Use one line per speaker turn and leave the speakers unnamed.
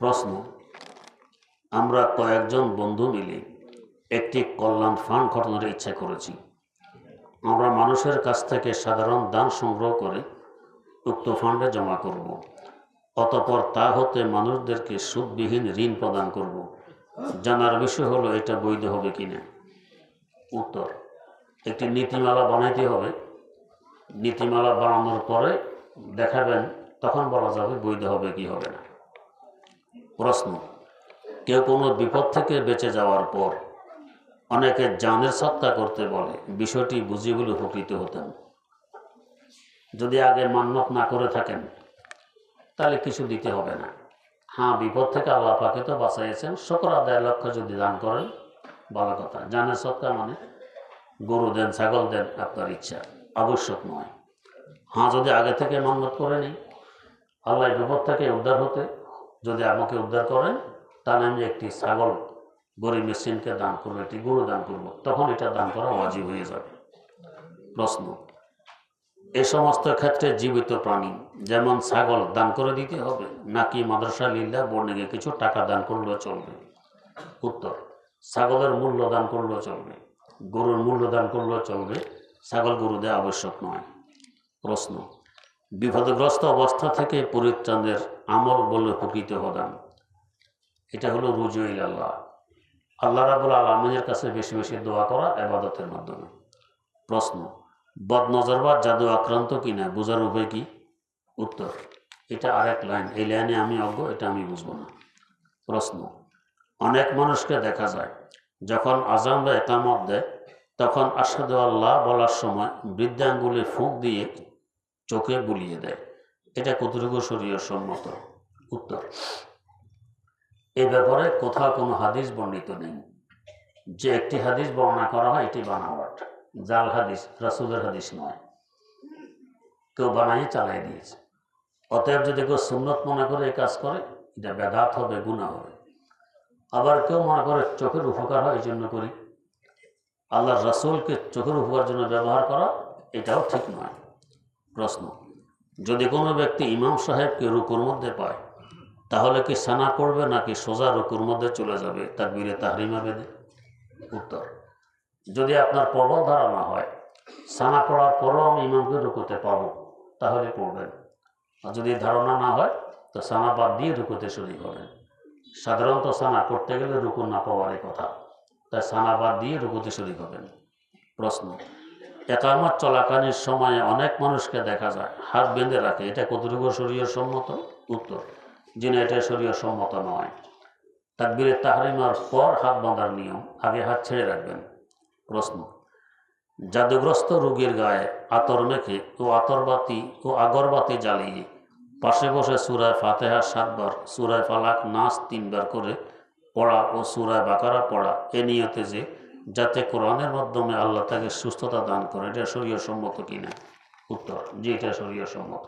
প্রশ্ন, আমরা কয়েকজন বন্ধু মিলে একটি কল্যাণ ফান্ড গঠনের ইচ্ছা করেছি। আমরা মানুষের কাছ থেকে সাধারণ দান সংগ্রহ করে উক্ত ফান্ডে জমা করব। অতঃপর তা হতে মানুষদেরকে সুদবিহীন ঋণ প্রদান করব। জানার বিষয় হলো এটা বৈধ হবে কিনা। উত্তর, একটি নীতিমালা বানাইতে হবে। নীতিমালা বানানোর পরে দেখাবেন, তখন বলা যাবে বৈধ হবে কি হবে না। প্রশ্ন, কেউ কোনো বিপদ থেকে বেঁচে যাওয়ার পর অনেকে জানের সৎকা করতে বলে, বিষয়টি বুঝিয়ে বলে উপকৃত হতেন। যদি আগে মান্যত না করে থাকেন তাহলে কিছু দিতে হবে না। হ্যাঁ, বিপদ থেকে আল্লাহ পাকে তো বাঁচাইছেন, শুকর আদায়ের লক্ষ্যে যদি দান করেন ভালো কথা। জানের সৎকা মানে গরু দেন, ছাগল দেন, আপনার ইচ্ছা, আবশ্যক নয়। হ্যাঁ, যদি আগে থেকে মান্যত করে নিই আল্লাহ বিপদ থেকে উদ্ধার হতে যদি আমাকে উদ্ধার করেন, তাহলে আমি একটি ছাগল গরিব মিসকিনকে দান করবো, একটি গরু দান করব, তখন এটা দান করা ওয়াজিব হয়ে যাবে। প্রশ্ন, এই সমস্ত ক্ষেত্রে জীবিত প্রাণী যেমন ছাগল দান করে দিতে হবে, নাকি মাদ্রাসা লিল্লাহ বোর্ডিংয়ে কিছু টাকা দান করলেও চলবে? উত্তর, ছাগলের মূল্য দান করলেও চলবে, গরুর মূল্য দান করলেও চলবে, ছাগল গরু দেওয়া আবশ্যক নয়। প্রশ্ন, বিপদগ্রস্ত অবস্থা থেকে পরিত্রাণের আমল বলে উপকৃত হতাম। এটা হলো রুজু ইলাল্লাহ, আল্লাহ রাব্বুল আলামিনের কাছে বেশি বেশি দোয়া করা ইবাদতের মাধ্যমে। প্রশ্ন, বদনজর বা জাদু আক্রান্ত কিনা বোঝার উপায় কি? উত্তর, এটা আরেক লাইন, এই লাইনে আমি অজ্ঞ, এটা আমি বুঝবো না। প্রশ্ন, অনেক মানুষকে দেখা যায় যখন আযান বা ইকামত দেয় তখন আশহাদু আল্লাহ বলার সময় বৃদ্ধাঙ্গুলে ফুঁক দিয়ে চোখে বুলিয়ে দেয়, এটা কতটুকু শরীয়ত সম্মত? উত্তর, এ ব্যাপারে কোথাও কোনো হাদিস বর্ণিত নেই। যে একটি হাদিস বর্ণনা করা হয় এটি বানাওয়াট, জাল হাদিস, রাসূলের হাদিস নয়, কেউ বানাই চালাই দিয়েছে। অতএব যদি কেউ সুন্নত মনে করে এই কাজ করে এটা বেদাত হবে, গুনাহ হবে। আবার কেউ মনে করে চোখের উপকার হয় এই জন্য করি, আল্লাহর রাসূলকে চোখের উপকার জন্য ব্যবহার করা এটাও ঠিক নয়। প্রশ্ন, যদি কোনো ব্যক্তি ইমাম সাহেবকে রুকুর মধ্যে পায় তাহলে কি সানা পড়বে নাকি সোজা রুকুর মধ্যে চলে যাবে তাকবীরে তাহরিমা বেঁধে? উত্তর, যদি আপনার প্রবল ধারণা হয় সানা পড়ার পরও আমি ইমামকে রুকুতে পাবো তাহলে পড়বেন, আর যদি ধারণা না হয় তো সানা বাদ দিয়ে রুকুতে শরীক হবেন। সাধারণত সানা করতে গেলে রুকু না পাওয়ারই কথা, তাই সানা বাদ দিয়ে রুকুতে শরীক হবেন। প্রশ্ন, ইকামত চলাকালীন সময়ে অনেক মানুষকে দেখা যায় হাত বেঁধে রাখে, এটা কতটুকু শরীয়ত সম্মত? উত্তর, যিনি এটা শরীয়ত সম্মত নয়। তাকবীরে তাহরিমার পর হাত বাঁধার নিয়ম, আগে হাত ছেড়ে রাখবেন। প্রশ্ন, জাদুগ্রস্ত রোগীর গায়ে আতর মেখে ও আতরবাতি ও আগরবাতি জ্বালিয়ে পাশে বসে সূরা ফাতিহা 7 বার, সূরা ফালাক, নাস 3 বার করে পড়া ও সূরা বাকারা পড়া, এ নিয়তে যে যাতে কোরআনের মাধ্যমে আল্লাহ তাকে সুস্থতা দান করে, এটা শরীয়ত সম্মত কিনা? উত্তর, জি, এটা শরীয়ত সম্মত।